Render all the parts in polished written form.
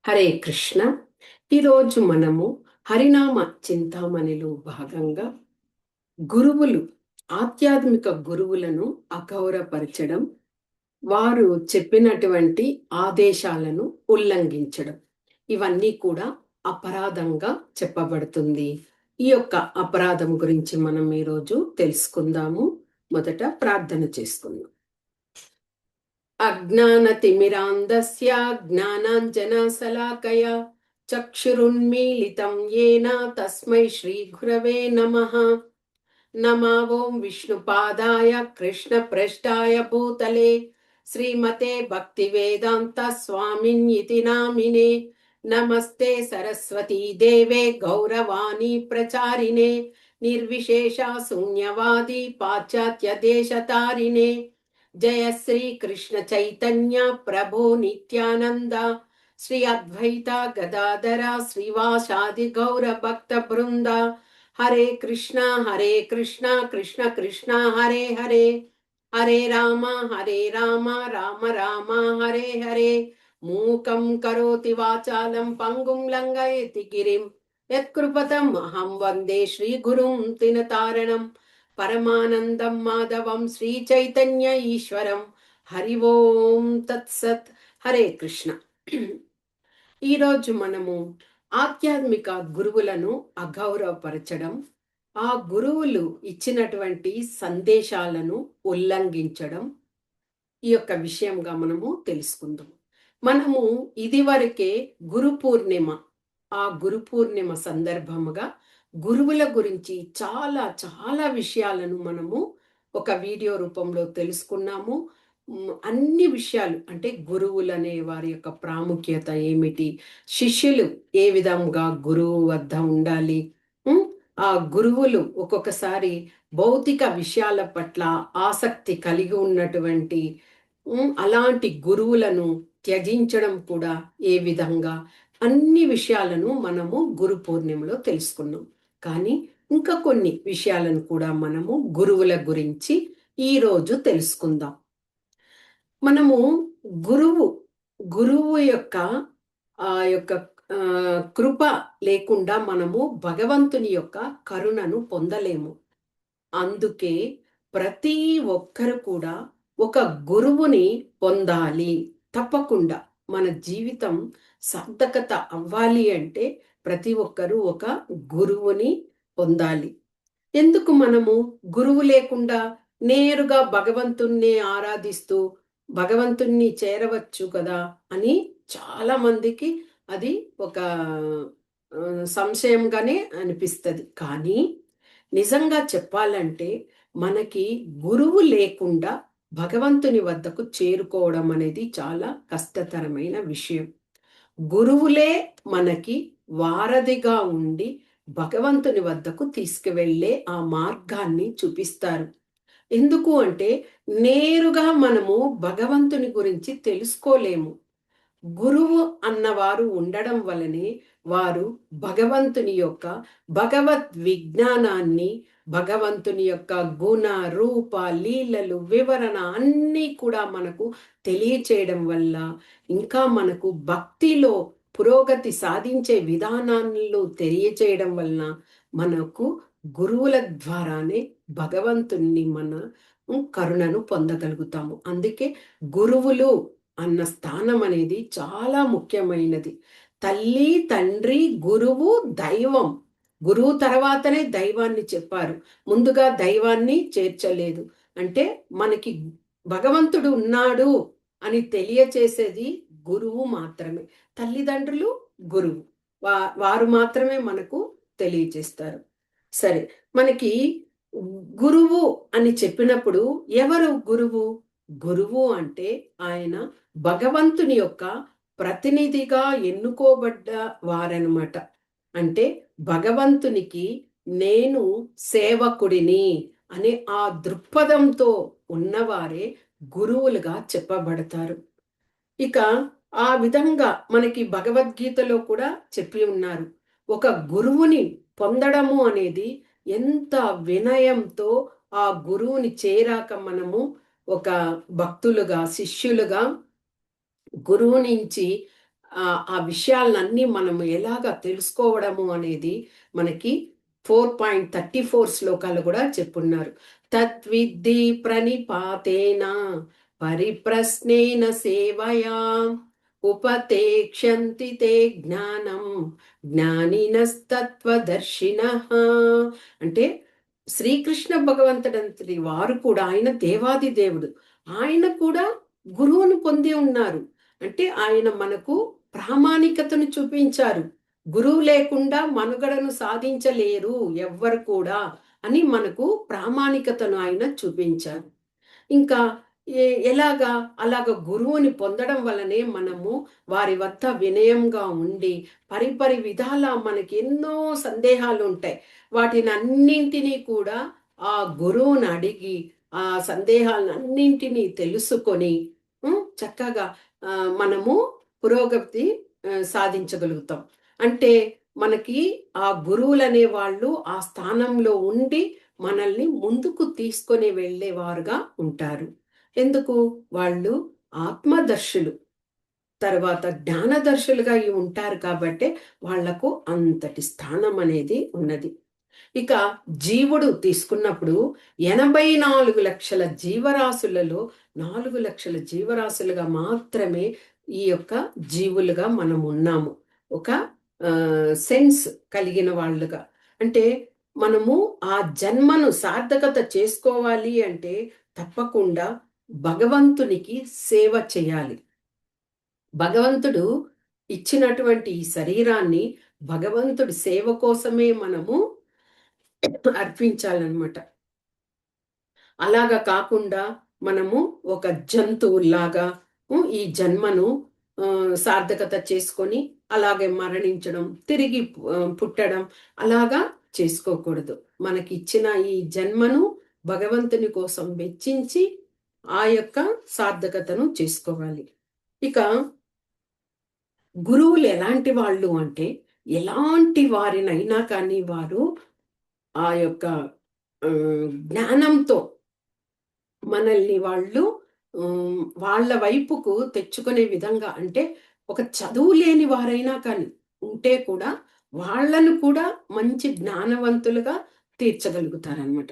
హరే కృష్ణ. ఈరోజు మనము హరినామ చింతామణిలో భాగంగా గురువులు, ఆధ్యాత్మిక గురువులను అగౌరవపరచడం, వారు చెప్పినటువంటి ఆదేశాలను ఉల్లంఘించడం, ఇవన్నీ కూడా అపరాధంగా చెప్పబడుతుంది. ఈ యొక్క అపరాధం గురించి మనం ఈరోజు తెలుసుకుందాము. మొదట ప్రార్థన చేసుకుందాం. అజ్ఞానతిమిరాంధస్య జ్ఞానాంజనశలాకయ చక్షురున్మీలితం येन తస్మై శ్రీగురవే నమః. నమో విష్ణుపాదాయ కృష్ణప్రేష్ఠాయ భూతలే శ్రీమతే భక్తివేదాంత స్వామిన్యితి నామినే. నమస్తే సరస్వతీ దేవే గౌరవాణి ప్రచారిణే నిర్విశేష శూన్యవాది పాశ్చాత్య దేశతారిణే. జయ శ్రీ కృష్ణ చైతన్య ప్రభు నిత్యానంద శ్రీ అద్వైత గదాధర శ్రీవాసాది గౌర భక్త బృంద. హరే కృష్ణ కృష్ణ కృష్ణ హరే హరే. హరే రామ రామ రామ హరే హరే. మూకం కరోతి వాచాలం పంగుం లంఘయతి గిరిం యత్కృపతం అహం వందే శ్రీ గురుం తినతారణం. పరమానందం మాధవం శ్రీ చైతన్య ఈశ్వరం. హరి ఓం తత్సత్. హరే కృష్ణ. ఈరోజు మనము ఆధ్యాత్మిక గురువులను అగౌరవపరచడం, ఆ గురువులు ఇచ్చినటువంటి సందేశాలను ఉల్లంఘించడం, ఈ యొక్క విషయంగా మనము తెలుసుకుందాం. మనము ఇదివరకే గురు పూర్ణిమ, ఆ గురు పూర్ణిమ సందర్భముగా గురువుల గురించి చాలా చాలా విషయాలను మనము ఒక వీడియో రూపంలో తెలుసుకున్నాము. అన్ని విషయాలు అంటే గురువులు అనే వారి యొక్క ప్రాముఖ్యత ఏమిటి, శిష్యులు ఏ విధంగా గురువు వద్ద ఉండాలి, ఆ గురువులు ఒక్కొక్కసారి భౌతిక విషయాల పట్ల ఆసక్తి కలిగి ఉన్నటువంటి అలాంటి గురువులను త్యజించడం కూడా ఏ విధంగా, అన్ని విషయాలను మనము గురు పూర్ణిమలో తెలుసుకున్నాం. కానీ ఇంకా కొన్ని విషయాలను కూడా మనము గురువుల గురించి ఈరోజు తెలుసుకుందాం. మనము గురువు యొక్క ఆ యొక్క కృప లేకుండా మనము భగవంతుని యొక్క కరుణను పొందలేము. అందుకే ప్రతి ఒక్కరు కూడా ఒక గురువుని పొందాలి. తప్పకుండా మన జీవితం సార్థకత అవ్వాలి అంటే ప్రతి ఒక్కరూ ఒక గురువుని పొందాలి. ఎందుకు మనము గురువు లేకుండా నేరుగా భగవంతుణ్ణి ఆరాధిస్తూ భగవంతుణ్ణి చేరవచ్చు కదా అని చాలా మందికి అది ఒక సంశయంగానే అనిపిస్తుంది. కానీ నిజంగా చెప్పాలంటే మనకి గురువు లేకుండా భగవంతుని వద్దకు చేరుకోవడం అనేది చాలా కష్టతరమైన విషయం. గురువులే మనకి వారధిగా ఉండి భగవంతుని వద్దకు తీసుకువెళ్ళే ఆ మార్గాన్ని చూపిస్తారు. ఎందుకు అంటే నేరుగా మనము భగవంతుని గురించి తెలుసుకోలేము. గురువు అన్నవారు ఉండడం వలనే వారు భగవంతుని యొక్క భగవద్ విజ్ఞానాన్ని, భగవంతుని యొక్క గుణ రూప లీలలు వివరణ అన్నీ కూడా మనకు తెలియచేయడం వల్ల, ఇంకా మనకు భక్తిలో పురోగతి సాధించే విధానాల్లో తెలియచేయడం వలన మనకు గురువుల ద్వారానే భగవంతుణ్ణి మన కరుణను పొందగలుగుతాము. అందుకే గురువులు అన్న స్థానం అనేది చాలా ముఖ్యమైనది. తల్లి, తండ్రి, గురువు, దైవం. గురువు తర్వాతనే దైవాన్ని చెప్పారు, ముందుగా దైవాన్ని చేర్చలేదు. అంటే మనకి భగవంతుడు ఉన్నాడు అని తెలియచేసేది గురువు మాత్రమే. తల్లిదండ్రులు, గురువు, వారు మాత్రమే మనకు తెలియచేస్తారు. సరే, మనకి గురువు అని చెప్పినప్పుడు ఎవరు గురువు? గురువు అంటే ఆయన భగవంతుని యొక్క ప్రతినిధిగా ఎన్నుకోబడ్డ వారనమాట. అంటే భగవంతునికి నేను సేవకుడిని అనే ఆ దృక్పథంతో ఉన్నవారే గురువులుగా చెప్పబడతారు. ఇక ఆ విధంగా మనకి భగవద్గీతలో కూడా చెప్పి ఉన్నారు, ఒక గురువుని పొందడము అనేది ఎంత వినయంతో ఆ గురువుని చేరాక మనము ఒక భక్తులుగా, శిష్యులుగా గురువు నుంచి ఆ విషయాలన్నీ మనము ఎలాగా తెలుసుకోవడము అనేది మనకి 4.34 శ్లోకాలు కూడా చెప్పున్నారు. తద్విద్ధి ప్రణిపాతేన పరిప్రశ్నేన సేవయా ఉపతేక్ష్యంతి తే జ్ఞానం జ్ఞానినస్తత్వదర్శినః. అంటే శ్రీకృష్ణ భగవంతుడంతటి వారు కూడా, ఆయన దేవాది దేవుడు, ఆయన కూడా గురువును పొంది ఉన్నారు. అంటే ఆయన మనకు ప్రామాణికతను చూపించారు. గురువు లేకుండా మనుగడను సాధించలేరు ఎవ్వరు కూడా అని మనకు ప్రామాణికతను ఆయన చూపించారు. ఇంకా ఎలాగా అలాగ గురువుని పొందడం వల్లనే మనము వారి వద్ద వినయంగా ఉండి పరిపరి విధాల మనకి ఎన్నో సందేహాలు ఉంటాయి. వాటిని అన్నింటినీ కూడా ఆ గురువుని అడిగి ఆ సందేహాలన్నింటినీ తెలుసుకొని చక్కగా మనము పురోగతి సాధించగలుగుతాం. అంటే మనకి ఆ గురువులనే వాళ్ళు ఆ స్థానంలో ఉండి మనల్ని ముందుకు తీసుకొని వెళ్ళేవారుగా ఉంటారు. ఎందుకు? వాళ్ళు ఆత్మదర్శులు, తర్వాత జ్ఞానదర్శులుగా ఉంటారు కాబట్టే వాళ్లకు అంతటి స్థానం అనేది ఉన్నది. ఇక జీవుడు తీసుకున్నప్పుడు 84 లక్షల జీవరాశులలో 4 లక్షల జీవరాశులుగా మాత్రమే ఈ యొక్క జీవులుగా మనం ఉన్నాము. ఒక సెన్స్ కలిగిన వాళ్ళుగా. అంటే మనము ఆ జన్మను సార్థకత చేసుకోవాలి అంటే తప్పకుండా భగవంతునికి సేవ చేయాలి. భగవంతుడు ఇచ్చినటువంటి ఈ శరీరాన్ని భగవంతుడి సేవ కోసమే మనము అర్పించాలన్నమాట. అలాగా కాకుండా మనము ఒక జంతువులాగా ఈ జన్మను సార్థకత చేసుకొని అలాగే మరణించడం, తిరిగి పుట్టడం అలాగా చేసుకోకూడదు. మనకి ఇచ్చిన ఈ జన్మను భగవంతుని కోసం వెచ్చించి ఆ యొక్క సార్థకతను చేసుకోవాలి. ఇక గురువులు ఎలాంటి వాళ్ళు అంటే, ఎలాంటి వారినైనా కానీ వారు ఆ యొక్క జ్ఞానంతో మనల్ని వాళ్ళు వాళ్ళ వైపుకు తెచ్చుకునే విధంగా, అంటే ఒక చదువు లేని వారైనా కానీ ఉంటే కూడా వాళ్ళను కూడా మంచి జ్ఞానవంతులుగా తీర్చగలుగుతారనమాట.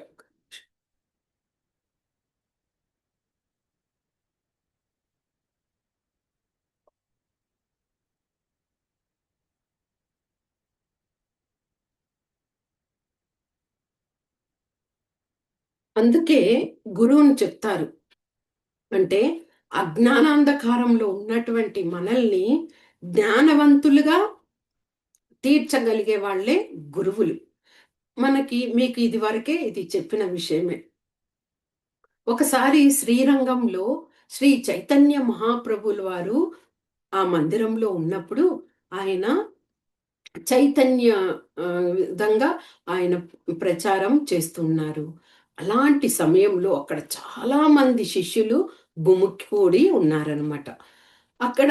అందుకే గురువుని చెప్తారు. అంటే అజ్ఞానాంధకారంలో ఉన్నటువంటి మనల్ని జ్ఞానవంతులుగా తీర్చగలిగే వాళ్ళే గురువులు. మీకు ఇది వరకే ఇది చెప్పిన విషయమే. ఒకసారి శ్రీరంగంలో శ్రీ చైతన్య మహాప్రభుల వారు ఆ మందిరంలో ఉన్నప్పుడు ఆయన చైతన్య విధంగా ఆయన ప్రచారం చేస్తున్నారు. అలాంటి సమయంలో అక్కడ చాలా మంది శిష్యులు గుమికూడి ఉన్నారనమాట. అక్కడ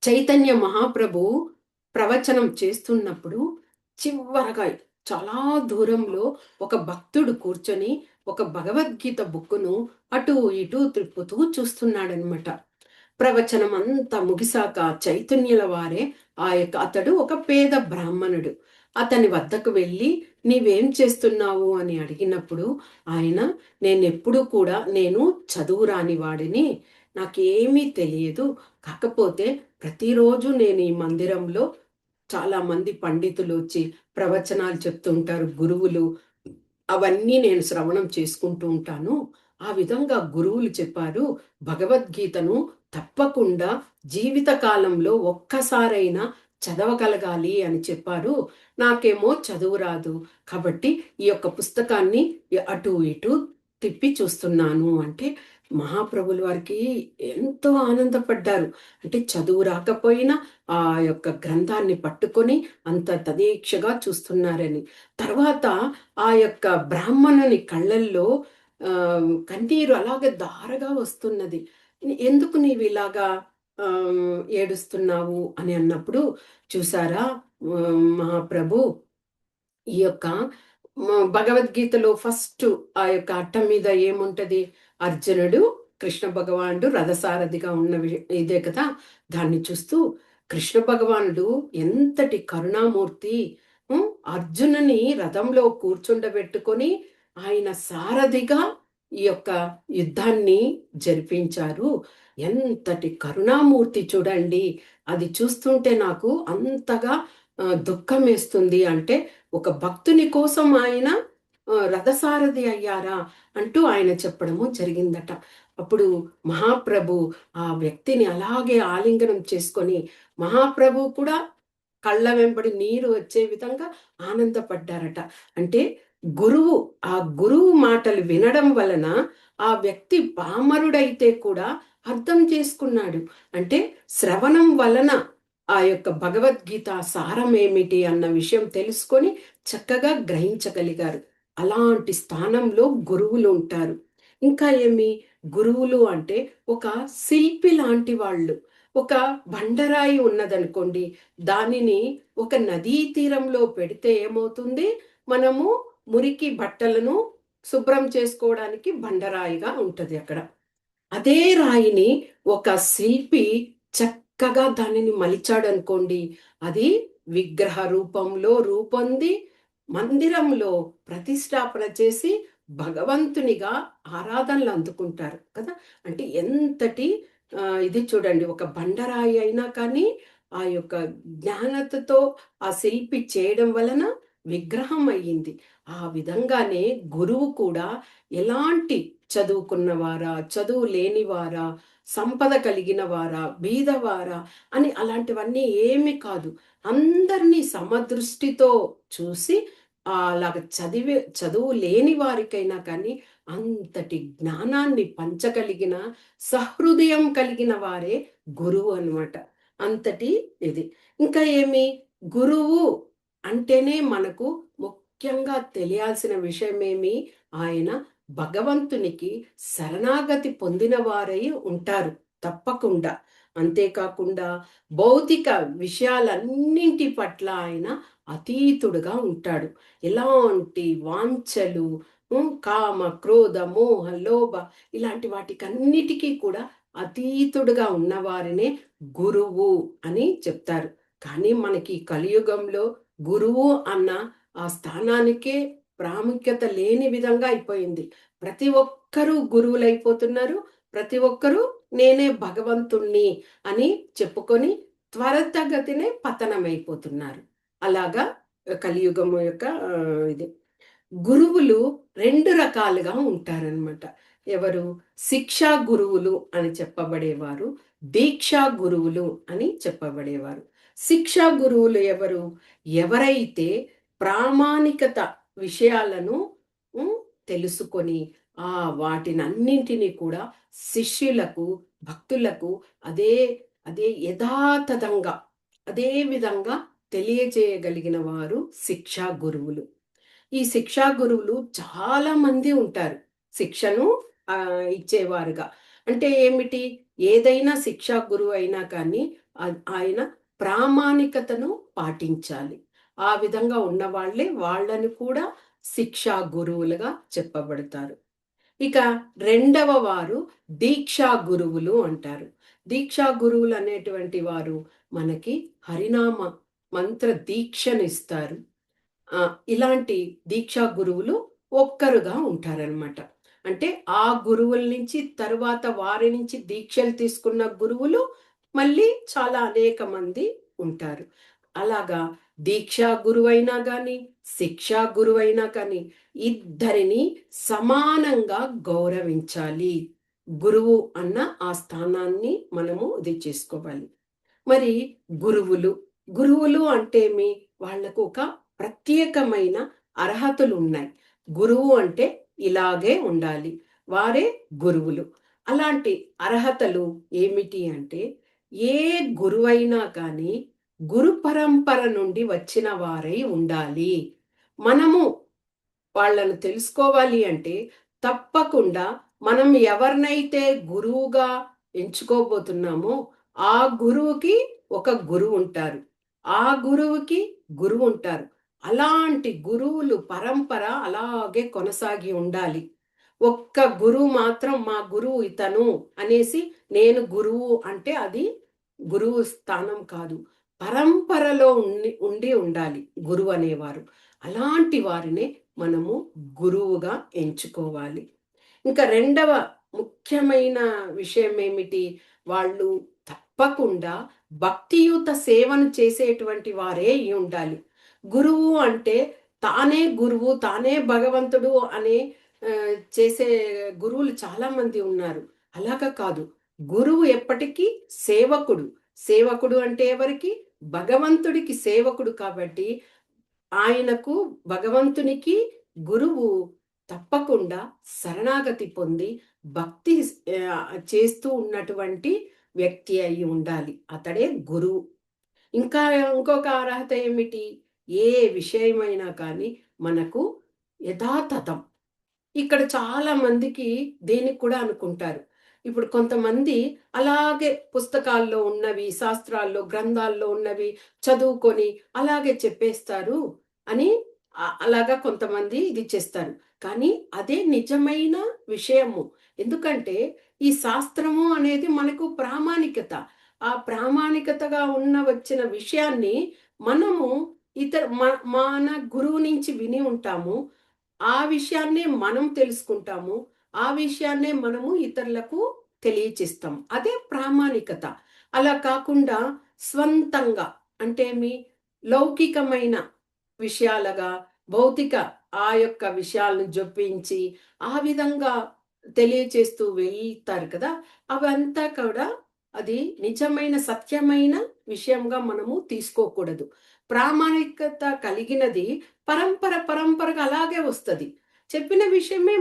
చైతన్య మహాప్రభు ప్రవచనం చేస్తున్నప్పుడు చివరగా చాలా దూరంలో ఒక భక్తుడు కూర్చొని ఒక భగవద్గీత బుక్కును అటు ఇటు తిప్పుతూ చూస్తున్నాడనమాట. ప్రవచనం అంతా ముగిసాక చైతన్యుల వారే అతడు ఒక పేద బ్రాహ్మణుడు. అతని వద్దకు వెళ్ళి నీవేం చేస్తున్నావు అని అడిగినప్పుడు ఆయన, నేనెప్పుడు కూడా నేను చదువు రాని వాడిని, నాకేమీ తెలియదు, కాకపోతే ప్రతిరోజు నేను ఈ మందిరంలో చాలా మంది పండితులు వచ్చి ప్రవచనాలు చెప్తుంటారు, గురువులు, అవన్నీ నేను శ్రవణం చేసుకుంటూ ఉంటాను. ఆ విధంగా గురువులు చెప్పారు, భగవద్గీతను తప్పకుండా జీవిత కాలంలో ఒక్కసారైనా చదవగలగాలి అని చెప్పారు. నాకేమో చదువు రాదు, కాబట్టి ఈ యొక్క పుస్తకాన్ని అటు ఇటు తిప్పి చూస్తున్నాను అంటే మహాప్రభుల వారికి ఎంతో ఆనందపడ్డారు. అంటే చదువు రాకపోయినా ఆ యొక్క గ్రంథాన్ని పట్టుకొని అంత తదేక్షగా చూస్తున్నారని. తర్వాత ఆ యొక్క బ్రాహ్మణుని కళ్ళల్లో కన్నీరు అలాగే ధారగా వస్తున్నది. ఎందుకు నీవు ఇలాగా ఏడుస్తున్నావు అని అన్నప్పుడు, చూసారా మహాప్రభు, ఈ యొక్క భగవద్గీతలో ఫస్ట్ ఆ యొక్క అట్టం మీద ఏముంటది? అర్జునుడు కృష్ణ భగవానుడు రథసారథిగా ఉన్న ఇదే కదా. దాన్ని చూస్తూ కృష్ణ భగవానుడు ఎంతటి కరుణామూర్తి. ఉం, అర్జునుని రథంలో కూర్చుండబెట్టుకొని ఆయన సారథిగా ఈ యొక్క యుద్ధాన్ని జరిపించారు. ఎంతటి కరుణామూర్తి చూడండి. అది చూస్తుంటే నాకు అంతగా దుఃఖం వేస్తుంది. అంటే ఒక భక్తుని కోసం ఆయన రథసారథి అయ్యారా అంటూ ఆయన చెప్పడము జరిగిందట. అప్పుడు మహాప్రభు ఆ వ్యక్తిని అలాగే ఆలింగనం చేసుకొని, మహాప్రభు కూడా కళ్ళ వెంబడి నీరు వచ్చే విధంగా ఆనందపడ్డారట. అంటే గురువు, ఆ గురువు మాటలు వినడం వలన ఆ వ్యక్తి పామరుడైతే కూడా అర్థం చేసుకున్నాడు. అంటే శ్రవణం వలన ఆ యొక్క భగవద్గీత సారం ఏమిటి అన్న విషయం తెలుసుకొని చక్కగా గ్రహించగలిగారు. అలాంటి స్థానంలో గురువులు ఉంటారు. ఇంకా ఏమి, గురువులు అంటే ఒక శిల్పి లాంటి వాళ్ళు. ఒక బండరాయి ఉన్నదనుకోండి, దానిని ఒక నదీ తీరంలో పెడితే ఏమవుతుంది, మనము మురికి బట్టలను శుభ్రం చేసుకోవడానికి బండరాయిగా ఉంటది అక్కడ. అదే రాయిని ఒక శిల్పి చక్కగా దానిని మలిచాడనుకోండి, అది విగ్రహ రూపంలో రూపొంది మందిరంలో ప్రతిష్టాపన చేసి భగవంతునిగా ఆరాధనలు అందుకుంటారు కదా. అంటే ఎంతటి ఇది చూడండి, ఒక బండరాయి అయినా కానీ ఆ యొక్క జ్ఞానతతో ఆ శిల్పి చేయడం వలన విగ్రహం అయ్యింది. ఆ విధంగానే గురువు కూడా ఎలాంటి చదువుకున్నవారా, చదువు లేనివారా, సంపద కలిగిన వారా, బీదవారా అని అలాంటివన్నీ ఏమి కాదు. అందరినీ సమదృష్టితో చూసి అలాగ చదువు లేని వారికైనా కానీ అంతటి జ్ఞానాన్ని పంచగలిగిన సహృదయం కలిగిన వారే గురువు అన్నమాట. అంతటి ఇది. ఇంకా ఏమి, గురువు అంటేనే మనకు ముఖ్యంగా తెలియాల్సిన విషయమేమి, ఆయన భగవంతునికి శరణాగతి పొందిన వారై ఉంటారు తప్పకుండా. అంతేకాకుండా భౌతిక విషయాలన్నింటి పట్ల ఆయన అతీతుడుగా ఉంటాడు. ఎలాంటి వాంఛలు, కామ, క్రోధ, మోహ, లోభ ఇలాంటి వాటికన్నిటికీ కూడా అతీతుడుగా ఉన్నవారినే గురువు అని చెప్తారు. కానీ మనకి కలియుగంలో గురువు అన్న ఆ స్థానానికే ప్రాముఖ్యత లేని విధంగా అయిపోయింది. ప్రతి ఒక్కరూ గురువులైపోతున్నారు. ప్రతి ఒక్కరూ నేనే భగవంతుణ్ణి అని చెప్పుకొని త్వరితగతినే పతనమైపోతున్నారు. అలాగా కలియుగం యొక్క ఇది. గురువులు 2 రకాలుగా ఉంటారనమాట. ఎవరు? శిక్షా గురువులు అని చెప్పబడేవారు, దీక్షా గురువులు అని చెప్పబడేవారు. శిక్షా గురువులు ఎవరు? ఎవరైతే ప్రామాణికత విషయాలను ఉమ్, తెలుసుకొని వాటినన్నింటినీ కూడా శిష్యులకు, భక్తులకు అదే అదే యథాతథంగా అదే విధంగా తెలియజేయగలిగిన వారు శిక్షా గురువులు. ఈ శిక్షా గురువులు చాలా మంది ఉంటారు శిక్షను ఇచ్చేవారుగా. అంటే ఏమిటి, ఏదైనా శిక్షా గురువు అయినా కానీ ఆయన ప్రామాణికతను పాటించాలి. ఆ విధంగా ఉన్న వాళ్ళే వాళ్ళని కూడా శిక్షా గురువులుగా చెప్పబడతారు. ఇక రెండవ వారు దీక్షా గురువులు అంటారు. దీక్షా గురువులు అనేటువంటి వారు మనకి హరినామ మంత్ర దీక్షను ఇస్తారు. ఇలాంటి దీక్షా గురువులు ఒక్కరుగా ఉంటారనమాట. అంటే ఆ గురువుల నుంచి తరువాత వారి నుంచి దీక్షలు తీసుకున్న గురువులు మళ్ళీ చాలా అనేక మంది ఉంటారు. అలాగా దీక్షా గురువైనా కానీ శిక్షా గురువైనా కానీ ఇద్దరిని సమానంగా గౌరవించాలి. గురువు అన్న ఆ స్థానాన్ని మనము ఇది చేసుకోవాలి. మరి గురువులు గురువులు అంటే వాళ్లకు ఒక ప్రత్యేకమైన అర్హతలు ఉన్నాయి. గురువు అంటే ఇలాగే ఉండాలి, వారే గురువులు. అలాంటి అర్హతలు ఏమిటి అంటే, ఏ గురువైనా కానీ గురు పరంపర నుండి వచ్చిన వారై ఉండాలి. మనము వాళ్ళను తెలుసుకోవాలి అంటే తప్పకుండా మనం ఎవరినైతే గురువుగా ఎంచుకోబోతున్నామో ఆ గురువుకి ఒక గురువు ఉంటారు, ఆ గురువుకి గురువు ఉంటారు. అలాంటి గురువులు పరంపర అలాగే కొనసాగి ఉండాలి. ఒక్క గురువు మాత్రం మా గురువు ఇతను అనేసి నేను గురువు అంటే అది గురువు స్థానం కాదు. పరంపరలో ఉండి ఉండాలి గురువు అనేవారు. అలాంటి వారినే మనము గురువుగా ఎంచుకోవాలి. ఇంకా రెండవ ముఖ్యమైన విషయం ఏమిటి? వాళ్ళు తప్పకుండా భక్తియుత సేవను చేసేటువంటి వారే అయి ఉండాలి. గురువు అంటే తానే గురువు, తానే భగవంతుడు అనే చేసే గురువులు చాలామంది ఉన్నారు. అలాగా కాదు. గురువు ఎప్పటికీ సేవకుడు. సేవకుడు అంటే ఎవరికి? భగవంతుడికి సేవకుడు కాబట్టి ఆయనకు భగవంతునికి గురువు తప్పకుండా శరణాగతి పొంది భక్తి చేస్తూ ఉన్నటువంటి వ్యక్తి అయి ఉండాలి. అతడే గురువు. ఇంకా ఇంకొక అర్హత ఏమిటి? ఏ విషయమైనా కానీ మనకు యథాతథం. ఇక్కడ చాలా మందికి దీనికి కూడా అనుకుంటారు. ఇప్పుడు కొంతమంది అలాగే పుస్తకాల్లో ఉన్నవి, శాస్త్రాల్లో, గ్రంథాల్లో ఉన్నవి చదువుకొని అలాగే చెప్పేస్తారు అని అలాగా కొంతమంది ఇది చేస్తారు. కానీ అదే నిజమైన విషయము. ఎందుకంటే ఈ శాస్త్రము అనేది మనకు ప్రామాణికత. ఆ ప్రామాణికతగా వచ్చిన విషయాన్ని మనము మన గురువు నుంచి విని ఉంటాము. ఆ విషయాన్నే మనం తెలుసుకుంటాము. ఆ విషయాన్నే మనము ఇతరులకు తెలియచేస్తాం. అదే ప్రామాణికత. అలా కాకుండా స్వంతంగా అంటే లౌకికమైన విషయాలుగా, భౌతిక ఆ యొక్క విషయాలను జొప్పించి, ఆ విధంగా తెలియచేస్తూ వెళ్తారు కదా! అవంతా కూడా అది నిజమైన, సత్యమైన విషయంగా మనము తీసుకోకూడదు. ప్రామాణికత కలిగినది పరంపరగా అలాగే వస్తది. చెప్పిన విషయమే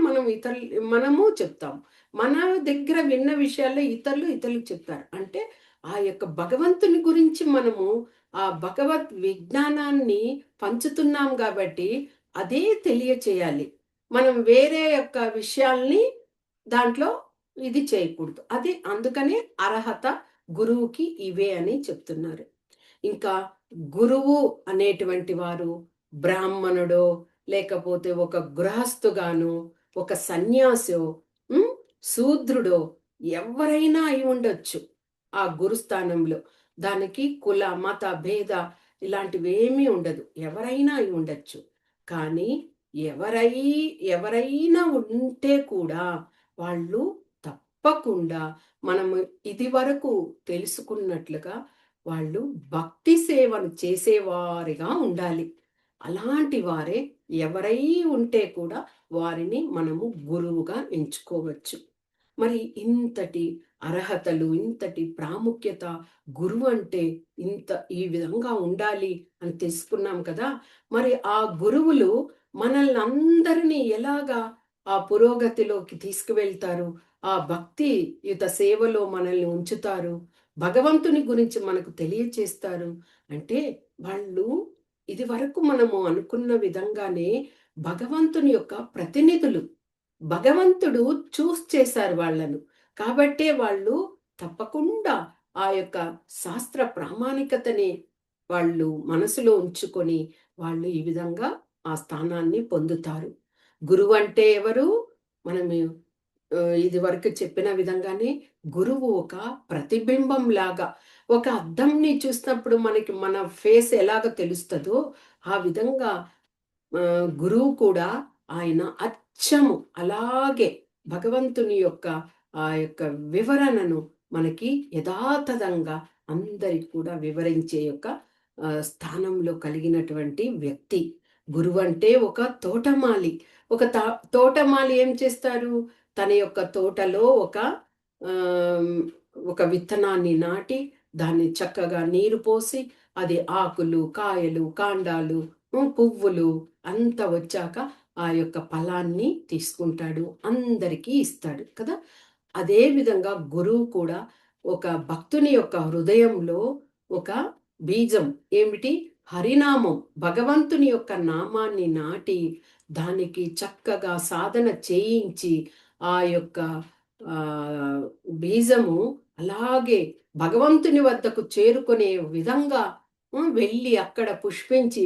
మనము చెప్తాం. మన దగ్గర విన్న విషయాలే ఇతరులకు చెప్తారు. అంటే ఆ యొక్క భగవంతుని గురించి మనము ఆ భగవత్ విజ్ఞానాన్ని పంచుతున్నాం గాబట్టి అదే తెలియచేయాలి. మనం వేరే యొక్క విషయాల్ని దాంట్లో ఇది చేయకూడదు. అది అందుకనే అర్హత గురువుకి ఇవే అని చెప్తున్నారు. ఇంకా గురువు అనేటువంటి వారు బ్రాహ్మణుడో, లేకపోతే ఒక గృహస్థుగానో, ఒక సన్యాసో, హ్మ్, శూద్రుడో ఎవరైనా అయి ఉండొచ్చు ఆ గురుస్థానంలో. దానికి కుల, మత భేద ఇలాంటివేమీ ఉండదు. ఎవరైనా అయి ఉండొచ్చు. కానీ ఎవరై ఎవరైనా ఉంటే కూడా వాళ్ళు తప్పకుండా మనము ఇదివరకు తెలుసుకున్నట్లుగా వాళ్ళు భక్తి సేవను చేసేవారిగా ఉండాలి. అలాంటి వారే ఎవరై ఉంటే కూడా వారిని మనము గురువుగా ఎంచుకోవచ్చు. మరి ఇంతటి అర్హతలు, ఇంతటి ప్రాముఖ్యత గురువు అంటే ఈ విధంగా ఉండాలి అని తెలుసుకున్నాం కదా! మరి ఆ గురువులు మనల్ని అందరినీ ఎలాగా ఆ పురోగతిలోకి తీసుకువెళ్తారు? ఆ భక్తియుత సేవలో మనల్ని ఉంచుతారు? భగవంతుని గురించి మనకు తెలియచేస్తారు అంటే వాళ్ళు ఇదివరకు మనము అనుకున్న విధంగానే భగవంతుని యొక్క ప్రతినిధులు. భగవంతుడు చేశారు వాళ్ళను. కాబట్టే వాళ్ళు తప్పకుండా ఆ యొక్క శాస్త్ర ప్రామాణికతని వాళ్ళు మనసులో ఉంచుకొని వాళ్ళు ఈ విధంగా ఆ స్థానాన్ని పొందుతారు. గురువంటే ఎవరు? మనము ఇదివరకు చెప్పిన విధంగానే గురువు ఒక ప్రతిబింబంలాగా, ఒక అద్దంని చూసినప్పుడు మనకి మన ఫేస్ ఎలాగ తెలుస్తదో, ఆ విధంగా గురువు కూడా ఆయన అచ్చము అలాగే భగవంతుని యొక్క ఆ యొక్క వివరణను మనకి యథాతథంగా అందరికి కూడా వివరించే యొక్క స్థానంలో కలిగినటువంటి వ్యక్తి. గురువు అంటే ఒక తోటమాలి. ఒక తోటమాలి ఏం చేస్తారు? తన యొక్క తోటలో ఆహ్, ఒక విత్తనాన్ని నాటి, దాన్ని చక్కగా నీరు పోసి, అది ఆకులు, కాయలు, కాండాలు, పువ్వులు అంతా వచ్చాక ఆ యొక్క ఫలాన్ని తీసుకుంటాడు. అందరికీ ఇస్తాడు కదా! అదే విధంగా గురువు కూడా ఒక భక్తుని యొక్క హృదయంలో ఒక బీజం ఏమిటి? హరినామం. భగవంతుని యొక్క నామాన్ని నాటి, దానికి చక్కగా సాధన చేయించి, ఆ యొక్క బీజము అలాగే భగవంతుని వద్దకు చేరుకునే విధంగా వెళ్ళి అక్కడ పుష్పించి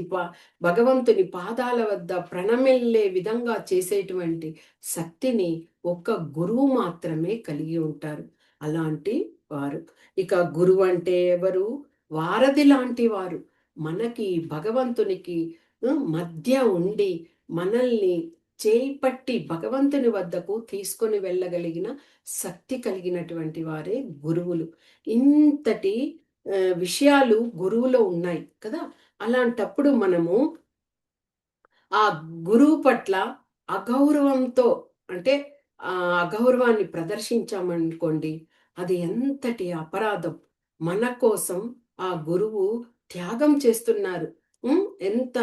భగవంతుని పాదాల వద్ద ప్రణమిల్లే విధంగా చేసేటువంటి శక్తిని ఒక్క గురువు మాత్రమే కలిగి ఉంటారు. అలాంటి వారు. ఇక గురువు అంటే ఎవరు? వారధి లాంటి వారు. మనకి భగవంతునికి మధ్య ఉండి మనల్ని చేయి పట్టి భగవంతుని వద్దకు తీసుకొని వెళ్ళగలిగిన శక్తి కలిగినటువంటి వారే గురువులు. ఇంతటి విషయాలు గురువులో ఉన్నాయి కదా! అలాంటప్పుడు మనము ఆ గురువు పట్ల అగౌరవంతో, అంటే అగౌరవాన్ని ప్రదర్శించామనుకోండి, అది ఎంతటి అపరాధం. మన కోసం ఆ గురువు త్యాగం చేస్తున్నారు. ఎంత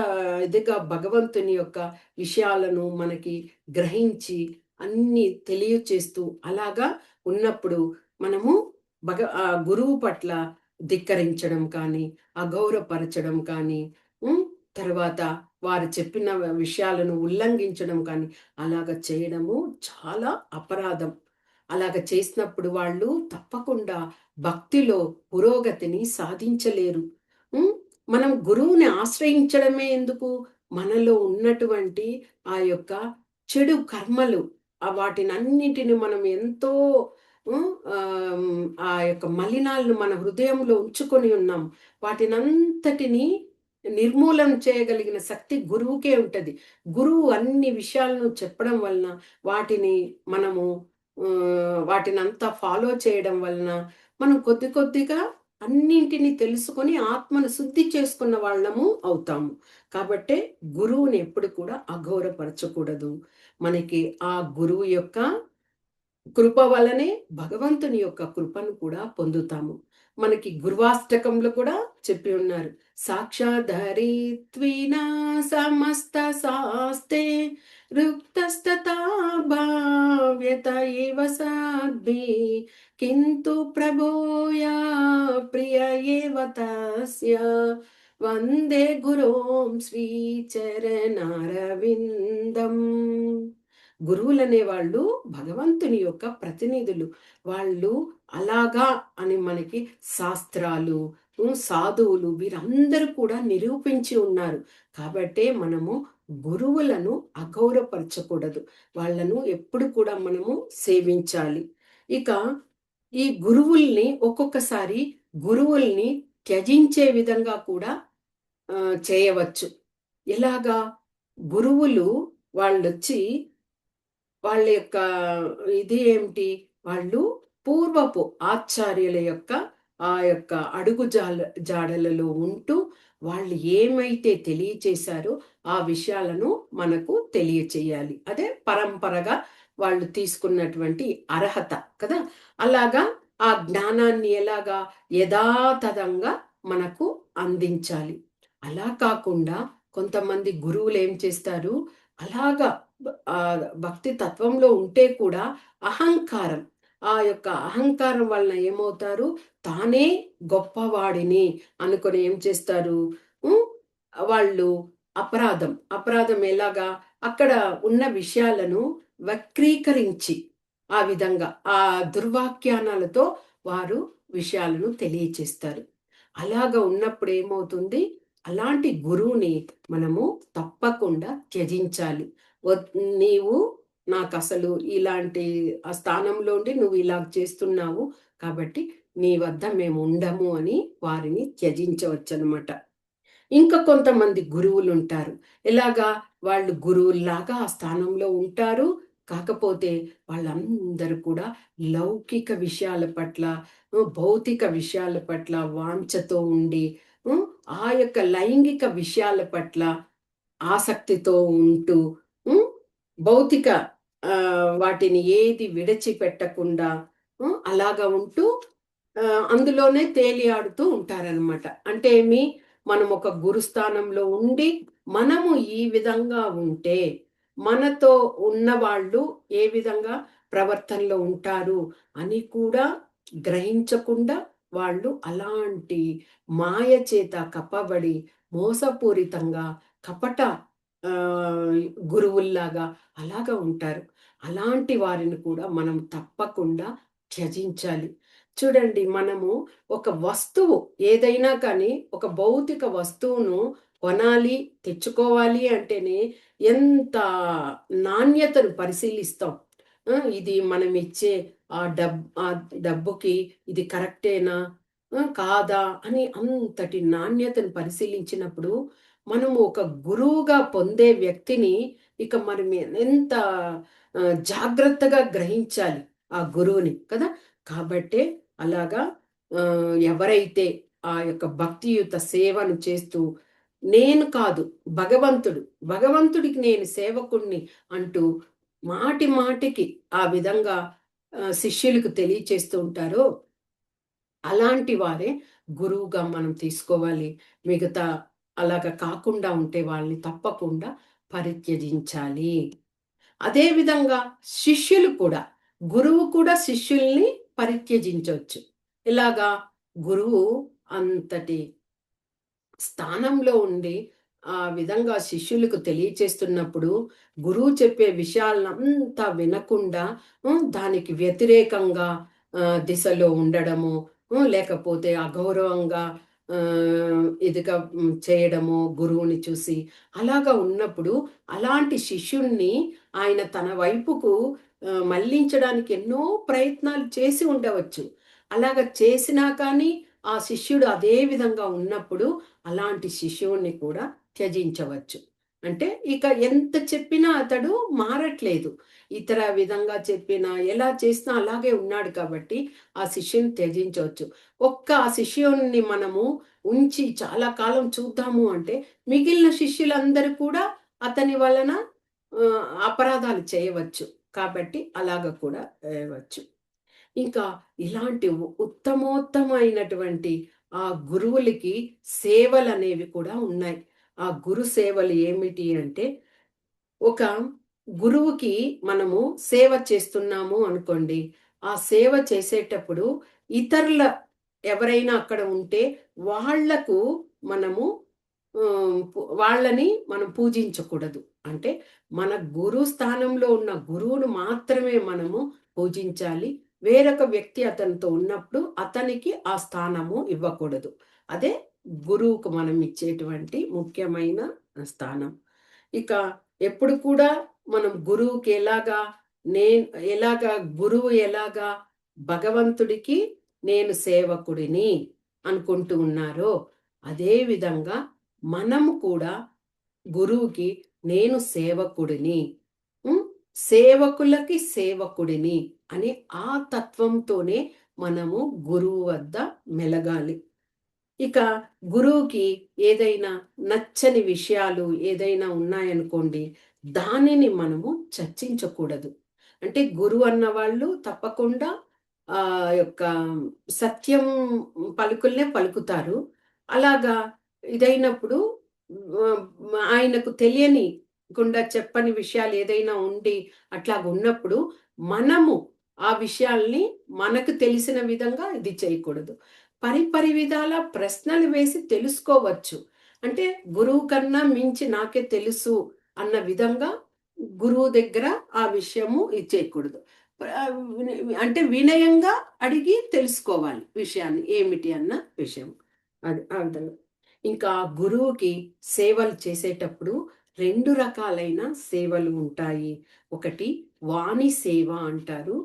ఇదిగా భగవంతుని యొక్క విషయాలను మనకి గ్రహించి అన్నీ తెలియచేస్తూ అలాగా ఉన్నప్పుడు మనము గురువు పట్ల ధిక్కరించడం కానీ, అగౌరవపరచడం కానీ, తర్వాత వారు చెప్పిన విషయాలను ఉల్లంఘించడం కానీ అలాగ చేయడము చాలా అపరాధం. అలాగ చేసినప్పుడు వాళ్ళు తప్పకుండా భక్తిలో పురోగతిని సాధించలేరు. హ్మ్. మనం గురువుని ఆశ్రయించడమే ఎందుకు? మనలో ఉన్నటువంటి ఆ యొక్క చెడు కర్మలు, వాటినన్నిటిని మనం ఎంతో ఆ యొక్క మలినాలను మన హృదయంలో ఉంచుకొని ఉన్నాం. వాటినంతటిని నిర్మూలన చేయగలిగిన శక్తి గురువుకే ఉంటది. గురువు అన్ని విషయాలను చెప్పడం వలన, వాటిని మనము వాటినంతా ఫాలో చేయడం వలన, మనం కొద్ది కొద్దిగా అన్నింటిని తెలుసుకొని ఆత్మను శుద్ధి చేసుకున్న వాళ్ళము అవుతాము. కాబట్టే గురువుని ఎప్పుడు కూడా అగౌరవపరచకూడదు. మనకి ఆ గురువు యొక్క కృప వలనే భగవంతుని యొక్క కృపను కూడా పొందుతాము. మనకి గురువాష్టకంలో కూడా చెప్పి ఉన్నారు. సాక్షాధరిత్వినా సమస్త శాస్తే రుక్తస్తథా భావ్యత ఏవ సద్భి కింతు ప్రభూయా ప్రియ ఏవ తస్య వందే గురోం శ్రీచరణారవిందం. గురువులనే వాళ్ళు భగవంతుని యొక్క ప్రతినిధులు. వాళ్ళు అలాగా అని మనకి శాస్త్రాలు, సాధువులు వీరందరూ కూడా నిరూపించి ఉన్నారు. కాబట్టే మనము గురువులను అగౌరవపరచకూడదు. వాళ్ళను ఎప్పుడు కూడా మనము సేవించాలి. ఇక ఈ గురువుల్ని ఒక్కొక్కసారి గురువుల్ని త్యజించే విధంగా కూడా చేయవచ్చు. ఎలాగా? గురువులు వాళ్ళొచ్చి వాళ్ళ యొక్క ఇది ఏమిటి? వాళ్ళు పూర్వపు ఆచార్యుల యొక్క ఆ యొక్క అడుగు జాడలలో ఉంటూ వాళ్ళు ఏమైతే తెలియచేశారో ఆ విషయాలను మనకు తెలియచేయాలి. అదే పరంపరగా వాళ్ళు తీసుకున్నటువంటి అర్హత కదా! అలాగా ఆ జ్ఞానాన్ని ఎలాగా యథాతథంగా మనకు అందించాలి. అలా కాకుండా కొంతమంది గురువులు ఏం చేస్తారు? అలాగా భక్తి తత్వంలో ఉంటే కూడా అహంకారం, ఆ యొక్క అహంకారం వలన ఏమవుతారు? తానే గొప్పవాడిని అనుకొని ఏం చేస్తారు? ఉమ్, వాళ్ళు అపరాధం ఎలాగా? అక్కడ ఉన్న విషయాలను వక్రీకరించి ఆ విధంగా ఆ దుర్వాఖ్యానాలతో వారు విషయాలను తెలియచేస్తారు. అలాగా ఉన్నప్పుడు ఏమవుతుంది? అలాంటి గురువుని మనము తప్పకుండా త్యజించాలి. నీవు నాకసలు ఇలాంటి ఆ స్థానంలో ఉండి నువ్వు ఇలా చేస్తున్నావు. కాబట్టి నీ వద్ద మేము ఉండము అని వారిని త్యజించవచ్చనమాట. ఇంకా కొంతమంది గురువులుంటారు. ఎలాగా? వాళ్ళు గురువుల్లాగా ఆ స్థానంలో ఉంటారు. కాకపోతే వాళ్ళందరూ కూడా లౌకిక విషయాల పట్ల, భౌతిక విషయాల పట్ల వాంఛతో ఉండి, ఆ యొక్క లైంగిక విషయాల పట్ల ఆసక్తితో ఉంటూ, హ్మ్. భౌతిక వాటిని ఏది విడిచిపెట్టకుండా అలాగా ఉంటూ అందులోనే తేలియాడుతూ ఉంటారనమాట. అంటే మనం ఒక గురుస్థానంలో ఉండి, మనము ఈ విధంగా ఉంటే, మనతో ఉన్నవాళ్ళు ఏ విధంగా ప్రవర్తనలో ఉంటారు అని కూడా గ్రహించకుండా వాళ్ళు అలాంటి మాయ చేత కప్పబడి, మోసపూరితంగా కపట గురువుల్లాగా అలాగా ఉంటారు. అలాంటి వారిని కూడా మనం తప్పకుండా త్యజించాలి. చూడండి, మనము ఒక వస్తువు ఏదైనా కానీ, ఒక భౌతిక వస్తువును కొనాలి, తెచ్చుకోవాలి అంటేనే ఎంత నాణ్యతను పరిశీలిస్తాం. ఇది మనమిచ్చే ఆ డబ్బుకి ఇది కరెక్టేనా? కాదా? అని అంతటి నాణ్యతను పరిశీలించినప్పుడు, మనము ఒక గురువుగా పొందే వ్యక్తిని ఇక మనం ఎంత జాగ్రత్తగా గ్రహించాలి ఆ గురువుని కదా! కాబట్టే అలాగా ఎవరైతే ఆ యొక్క భక్తియుత సేవను చేస్తూ, నేను కాదు భగవంతుడు, భగవంతుడికి నేను సేవకుడిని అంటూ మాటి మాటికి ఆ విధంగా శిష్యులకు తెలియచేస్తూ ఉంటారో, అలాంటి వారే గురువుగా మనం తీసుకోవాలి. మిగతా అలాగా కాకుండా ఉంటే వాళ్ళని తప్పకుండా పరిత్యజించాలి. అదే విధంగా శిష్యులు కూడా, గురువు కూడా శిష్యుల్ని పరిత్యజించొచ్చు. ఇలాగా గురువు అంతటి స్థానంలో ఉండి, ఆ విధంగా శిష్యులకు తెలియచేస్తున్నప్పుడు, గురువు చెప్పే విషయాలనంతా వినకుండా దానికి వ్యతిరేకంగా దిశలో ఉండడము, లేకపోతే అగౌరవంగా ఇదిగా చేయడము గురువుని చూసి. అలాగా ఉన్నప్పుడు, అలాంటి శిష్యుడిని ఆయన తన వైపుకు మళ్ళించడానికి ఎన్నో ప్రయత్నాలు చేసి ఉండవచ్చు. అలాగ చేసినా కానీ, ఆ శిష్యుడు అదే విధంగా ఉన్నప్పుడు, అలాంటి శిష్యుడిని కూడా త్యజించవచ్చు. అంటే ఇక ఎంత చెప్పినా అతడు మారట్లేదు. ఇతర విధంగా చెప్పినా, ఎలా చేసినా అలాగే ఉన్నాడు కాబట్టి, ఆ శిష్యుని త్యజించవచ్చు. ఆ శిష్యుడిని మనము ఉంచి చాలా కాలం చూద్దాము అంటే, మిగిలిన శిష్యులందరూ కూడా అతని వలన అపరాధాలు చేయవచ్చు. కాబట్టి అలాగ కూడా చేయవచ్చు. ఇంకా ఇలాంటి ఉత్తమోత్తమైనటువంటి ఆ గురువులకి సేవలనేవి కూడా ఉన్నాయి. ఆ గురు సేవలు ఏమిటి అంటే, ఒక గురువుకి మనము సేవ చేస్తున్నాము అనుకోండి. ఆ సేవ చేసేటప్పుడు ఇతరుల ఎవరైనా అక్కడ ఉంటే వాళ్ళకు మనము వాళ్ళని మనం పూజించకూడదు. అంటే మన గురు స్థానంలో ఉన్న గురువును మాత్రమే మనము పూజించాలి. వేరొక వ్యక్తి అతనితో ఉన్నప్పుడు అతనికి ఆ స్థానము ఇవ్వకూడదు. అదే గురువుకు మనం ఇచ్చేటువంటి ముఖ్యమైన స్థానం. ఇక ఎప్పుడు కూడా మనం గురువుకి నేను ఎలాగా గురువు ఎలాగా భగవంతుడికి నేను సేవకుడిని అనుకుంటూ ఉన్నారో, అదే విధంగా మనము కూడా గురువుకి నేను సేవకుడిని, హ్మ్, సేవకులకి సేవకుడిని అనే ఆ తత్వంతోనే మనము గురువు వద్ద మెలగాలి. ఇక గురువుకి ఏదైనా నచ్చని విషయాలు ఏదైనా ఉన్నాయనుకోండి, దానిని మనము చర్చించకూడదు. అంటే గురువు అన్నవాళ్ళు తప్పకుండా యొక్క సత్యం పలుకులనే పలుకుతారు. అలాగా ఇదైనప్పుడు ఆయనకు చెప్పని విషయాలు ఏదైనా ఉండి అట్లాగున్నప్పుడు మనము ఆ విషయాల్ని మనకు తెలిసిన విధంగా ఇది చేయకూడదు. పరిపరి విధాల ప్రశ్నలు వేసి తెలుసుకోవచ్చు. అంటే గురువు కన్నా మించి నాకే తెలుసు అన్న విధంగా గురువు దగ్గర ఆ విషయము ఇచ్చేయకూడదు. అంటే వినయంగా అడిగి తెలుసుకోవాలి విషయాన్ని ఏమిటి అన్న విషయం. అది ఆ విధంగా. ఇంకా గురువుకి సేవలు చేసేటప్పుడు 2 రకాలైన సేవలు ఉంటాయి. ఒకటి వాణి సేవ అంటారు.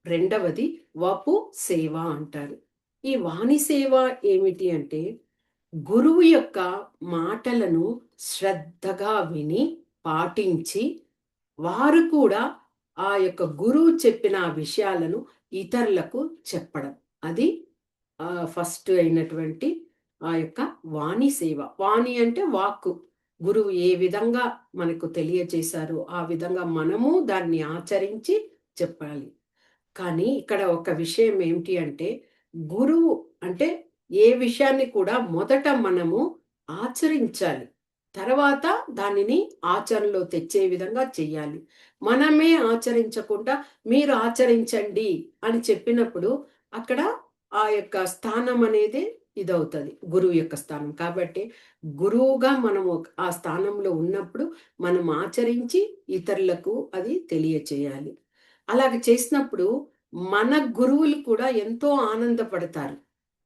రెండవది వపు సేవ అంటారు. ఈ వాణి సేవ ఏమిటి అంటే, గురువు యొక్క మాటలను శ్రద్ధగా విని, పాటించి, వారు కూడా ఆ యొక్క గురువు చెప్పిన ఆ విషయాలను ఇతరులకు చెప్పడం. అది ఫస్ట్ అయినటువంటి ఆ యొక్క వాణి సేవ. వాణి అంటే వాక్కు. గురువు ఏ విధంగా మనకు తెలియచేశారో, ఆ విధంగా మనము దాన్ని ఆచరించి చెప్పాలి. కానీ ఇక్కడ ఒక విషయం ఏమిటి అంటే, గురువు అంటే ఏ విషయాన్ని కూడా మొదట మనము ఆచరించాలి. తర్వాత దానిని ఆచరణలో తెచ్చే విధంగా చెయ్యాలి. మనమే ఆచరించకుండా మీరు ఆచరించండి అని చెప్పినప్పుడు అక్కడ ఆ యొక్క స్థానం అనేది ఇదవుతది. గురువు యొక్క స్థానం. కాబట్టి గురువుగా మనము ఆ స్థానంలో ఉన్నప్పుడు మనం ఆచరించి ఇతరులకు అది తెలియచేయాలి. అలాగ చేసినప్పుడు మన గురువులు కూడా ఎంతో ఆనందపడతారు.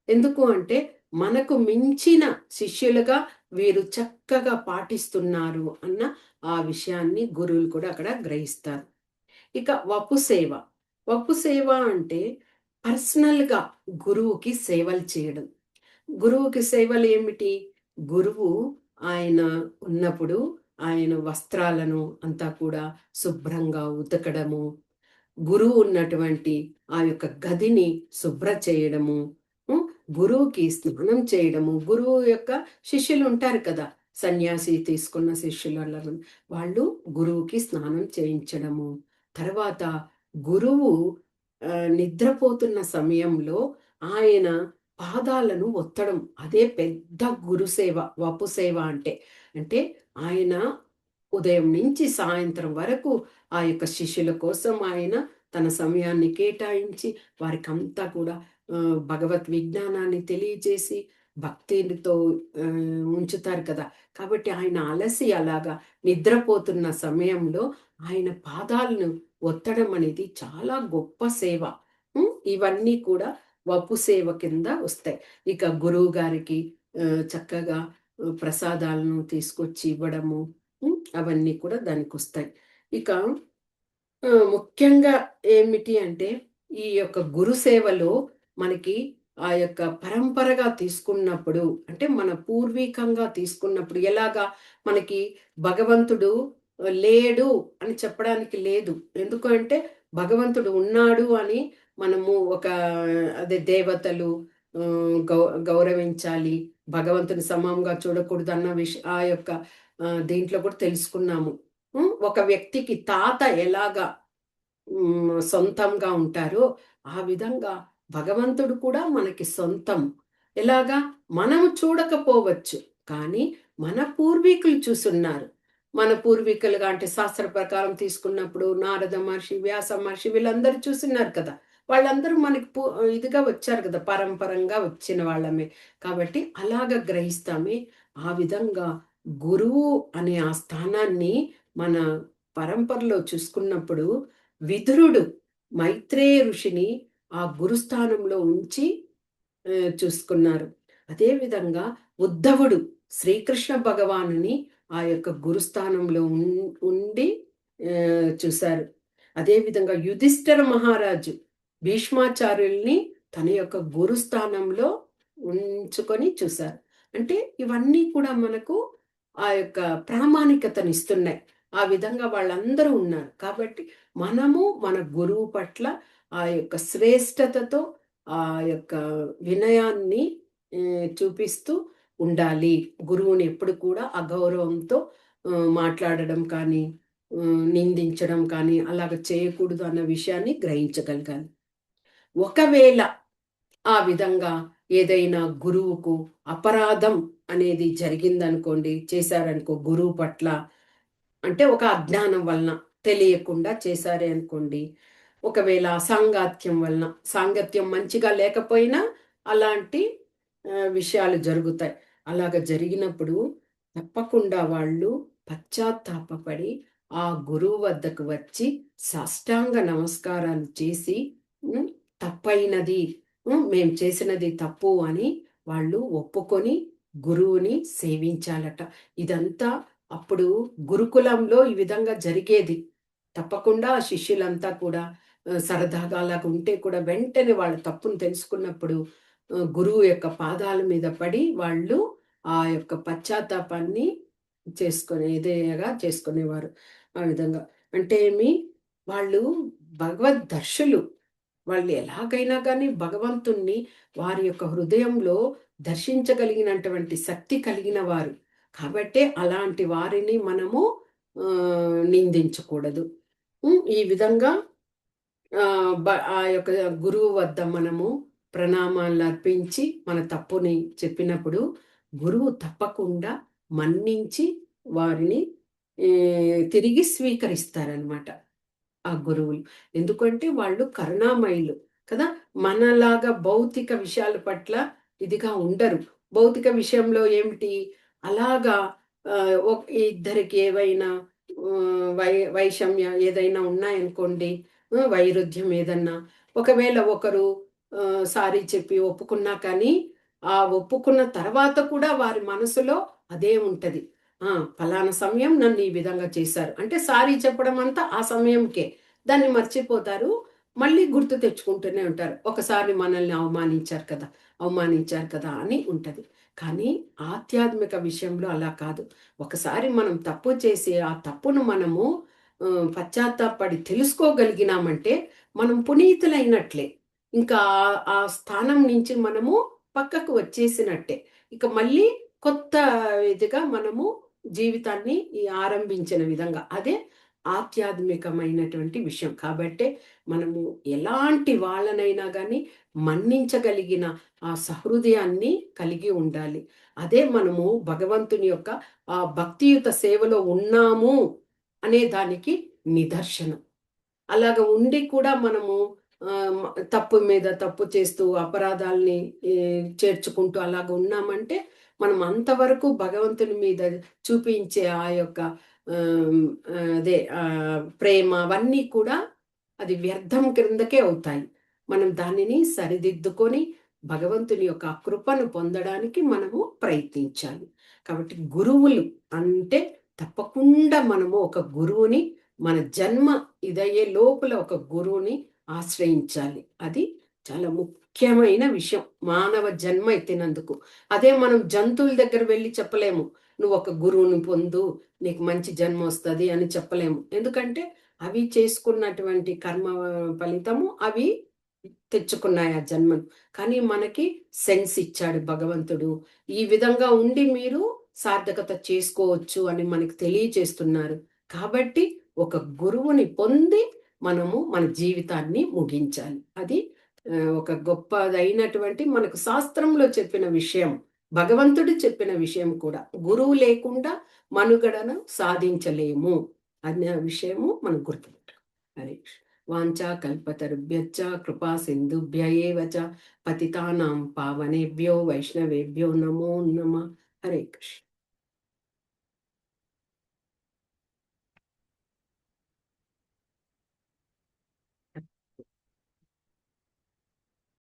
ఎందుకు అంటే, మనకు మించిన శిష్యులుగా వీరు చక్కగా పాటిస్తున్నారు అన్న ఆ విషయాన్ని గురువులు కూడా అక్కడ గ్రహిస్తారు. ఇక వపు సేవ. వపు సేవ అంటే పర్సనల్‌గా గురువుకి సేవలు చేయడం. గురువుకి సేవలేమిటి? గురువు ఆయన ఉన్నప్పుడు ఆయన వస్త్రాలను అంతా కూడా శుభ్రంగా ఉతకడము, గురువు ఉన్నటువంటి ఆ యొక్క గదిని శుభ్ర చేయడము, హ్మ్. గురువుకి స్నానం చేయడము, గురువు యొక్క శిష్యులు ఉంటారు కదా! సన్యాసి తీసుకున్న శిష్యులు అలాగా వాళ్ళు గురువుకి స్నానం చేయించడము. తర్వాత గురువు నిద్రపోతున్న సమయంలో ఆయన పాదాలను ఒత్తడం. అదే పెద్ద గురు సేవ, వపు సేవ అంటే. అంటే ఆయన ఉదయం నుంచి సాయంత్రం వరకు ఆ యొక్క శిష్యుల కోసం ఆయన తన సమయాన్ని కేటాయించి వారికంతా కూడా భగవత్ విజ్ఞానాన్ని తెలియజేసి భక్తితో ఉంచుతారు కదా! కాబట్టి ఆయన అలసి అలాగా నిద్రపోతున్న సమయంలో ఆయన పాదాలను ఒత్తడం అనేది చాలా గొప్ప సేవ. ఇవన్నీ కూడా వపు సేవ కింద వస్తాయి. ఇక గురువుగారికి చక్కగా ప్రసాదాలను తీసుకొచ్చి ఇవ్వడము. అవన్నీ కూడా దానికొస్తాయి. ఇక ముఖ్యంగా ఏమిటి అంటే, ఈ యొక్క గురు సేవలో మనకి ఆ యొక్క పరంపరగా తీసుకున్నప్పుడు, అంటే మన పూర్వీకంగా తీసుకున్నప్పుడు ఎలాగా మనకి భగవంతుడు లేడు అని చెప్పడానికి లేదు. ఎందుకు అంటే, భగవంతుడు ఉన్నాడు అని మనము ఒక అదే దేవతలు గౌరవించాలి. భగవంతుని సమంగా చూడకూడదన్న ఆ యొక్క దీంట్లో కూడా తెలుసుకున్నాము. ఒక వ్యక్తికి తాత ఎలాగా సొంతంగా ఉంటారో, ఆ విధంగా భగవంతుడు కూడా మనకి సొంతం. ఎలాగా? మనము చూడకపోవచ్చు. కానీ మన పూర్వీకులు చూసున్నారు. మన పూర్వీకులుగా అంటే శాస్త్ర ప్రకారం తీసుకున్నప్పుడు నారద మహర్షి, వ్యాస మహర్షి వీళ్ళందరూ చూసున్నారు కదా! వాళ్ళందరూ మనకి ఇదిగా వచ్చారు కదా! పరంపరంగా వచ్చిన వాళ్ళమే. కాబట్టి అలాగ గ్రహిస్తామే. ఆ విధంగా గురువు అనే ఆ స్థానాన్ని మన పరంపరలో చూసుకున్నప్పుడు విదురుడు మైత్రేయ ఋషిని ఆ గురుస్థానంలో ఉంచి చూసుకున్నారు. అదే విధంగా ఉద్ధవుడు శ్రీకృష్ణ భగవానుని ఆ యొక్క గురుస్థానంలో ఉండి చూశారు. అదే విధంగా యుధిష్ఠిర మహారాజు భీష్మాచార్యుల్ని తన యొక్క గురుస్థానంలో ఉంచుకొని చూశారు. అంటే ఇవన్నీ కూడా మనకు ఆ యొక్క ప్రామాణికతనిస్తున్నాయి. ఆ విధంగా వాళ్ళందరూ ఉన్నారు. కాబట్టి మనము మన గురువు పట్ల ఆ యొక్క శ్రేష్టతతో, ఆ యొక్క వినయాన్ని చూపిస్తూ ఉండాలి. గురువుని ఎప్పుడు కూడా అగౌరవంతో మాట్లాడడం కానీ, నిందించడం కానీ అలాగ చేయకూడదు అన్న విషయాన్ని గ్రహించగలగాలి. ఒకవేళ ఆ విధంగా ఏదైనా గురువుకు అపరాధం అనేది జరిగిందనుకోండి, చేశారనుకో గురువు పట్ల, అంటే ఒక అజ్ఞానం వలన తెలియకుండా చేశారే అనుకోండి. ఒకవేళ సాంగత్యం వలన, సాంగత్యం మంచిగా లేకపోయినా అలాంటి విషయాలు జరుగుతాయి. అలాగ జరిగినప్పుడు తప్పకుండా వాళ్ళు పశ్చాత్తాపపడి ఆ గురువు వద్దకు వచ్చి సాష్టాంగ నమస్కారాలు చేసి హ్మ్, తప్పైనది, మేము చేసినది తప్పు అని వాళ్ళు ఒప్పుకొని గురువుని సేవించాలట. ఇదంతా అప్పుడు గురుకులంలో ఈ విధంగా జరిగేది. తప్పకుండా శిష్యులంతా కూడా సరదాగా అలాగ ఉంటే కూడా వెంటనే వాళ్ళ తప్పును తెలుసుకున్నప్పుడు గురువు యొక్క పాదాల మీద పడి వాళ్ళు ఆ యొక్క పశ్చాత్తాపాన్ని చేసుకునేవారు. ఆ విధంగా. అంటే వాళ్ళు భగవద్దర్శులు. వాళ్ళు ఎలాగైనా గాని భగవంతుణ్ణి వారి యొక్క హృదయంలో దర్శించగలిగినటువంటి శక్తి కలిగిన వారు. కాబట్టే అలాంటి వారిని మనము నిందించకూడదు. ఈ విధంగా ఆ యొక్క గురువు వద్ద మనము ప్రణామాలర్పించి మన తప్పుని చెప్పినప్పుడు గురువు తప్పకుండా మన్నించి వారిని తిరిగి స్వీకరిస్తారనమాట. ఆ గురువులు. ఎందుకంటే వాళ్ళు కరుణామయులు కదా! మనలాగా భౌతిక విషయాల పట్ల ఇదిగా ఉండరు. భౌతిక విషయంలో ఏమిటి? అలాగా ఇద్దరికి ఏవైనా వైషమ్య ఏదైనా ఉన్నాయనుకోండి, వైరుధ్యం ఏదన్నా, ఒకవేళ ఒకరు సారీ చెప్పి ఒప్పుకున్నా కానీ, ఆ ఒప్పుకున్న తర్వాత కూడా వారి మనసులో అదే ఉంటది. ఆ! పలానా సమయం నన్ను ఈ విధంగా చేశారు. అంటే సారీ చెప్పడం అంతా ఆ సమయంకే. దాన్ని మర్చిపోతారు. మళ్ళీ గుర్తు తెచ్చుకుంటూనే ఉంటారు. ఒకసారి మనల్ని అవమానించారు కదా! అవమానించారు కదా! అని ఉంటది. కానీ ఆధ్యాత్మిక విషయంలో అలా కాదు. ఒకసారి మనం తప్పు చేసి, ఆ తప్పును మనము పశ్చాత్తాపపడి తెలుసుకోగలిగినామంటే, మనం పునీతులైనట్లే. ఇంకా ఆ స్థానం నుంచి మనము పక్కకు వచ్చేసినట్టే. ఇక మళ్ళీ కొత్త ఇదిగా మనము జీవితాన్ని ఆరంభించిన విధంగా. అదే ఆధ్యాత్మికమైనటువంటి విషయం. కాబట్టే మనము ఎలాంటి వాళ్ళనైనా గాని మన్నించగలిగిన ఆ సహృదయాన్ని కలిగి ఉండాలి. అదే మనము భగవంతుని యొక్క భక్తియుత సేవలో ఉన్నాము అనే దానికి నిదర్శనం. అలాగ ఉండి కూడా మనము తప్పు మీద తప్పు చేస్తూ అపరాధాల్ని చేర్చుకుంటూ అలాగ ఉన్నామంటే, మనం అంతవరకు భగవంతుని మీద చూపించే ఆ యొక్క అదే ప్రేమ అవన్నీ కూడా అది వ్యర్థం క్రిందకే అవుతాయి. మనం దానిని సరిదిద్దుకొని భగవంతుని యొక్క ఆ కృపను పొందడానికి మనము ప్రయత్నించాలి. కాబట్టి గురువులు అంటే తప్పకుండా మనము ఒక గురువుని మన జన్మ ఇదయ్యే లోపల ఒక గురువుని ఆశ్రయించాలి. అది చాలా ముఖ్యమైన విషయం. మానవ జన్మ ఎత్తినందుకు. అదే మనం జంతువుల దగ్గర వెళ్లి చెప్పలేము. నువ్వొక గురువుని పొందు, నీకు మంచి జన్మొస్తది అని చెప్పలేము. ఎందుకంటే అవి చేసుకున్నటువంటి కర్మ ఫలితము అవి తెచ్చుకున్నాయి ఆ జన్మను. కానీ మనకి సెన్స్ ఇచ్చాడు భగవంతుడు. ఈ విధంగా ఉండి మీరు సార్థకత చేసుకోవచ్చు అని మనకు తెలియచేస్తున్నారు. కాబట్టి ఒక గురువుని పొంది మనము మన జీవితాన్ని ముగించాలి. అది ఒక గొప్పదైనటువంటి మనకు శాస్త్రంలో చెప్పిన విషయం. భగవంతుడు చెప్పిన విషయం కూడా. గురువు లేకుండా మనుగడను సాధించలేము అనే విషయము మనం గుర్తుపెట్టుకోవాలి. హరే కృష్ణ. వాంఛా కల్పతరుభ్యశ్చ కృపా సింధుభ్య ఏవ చ పతితానాం పావనేభ్యో వైష్ణవేభ్యో నమో నమః. హరే కృష్ణ.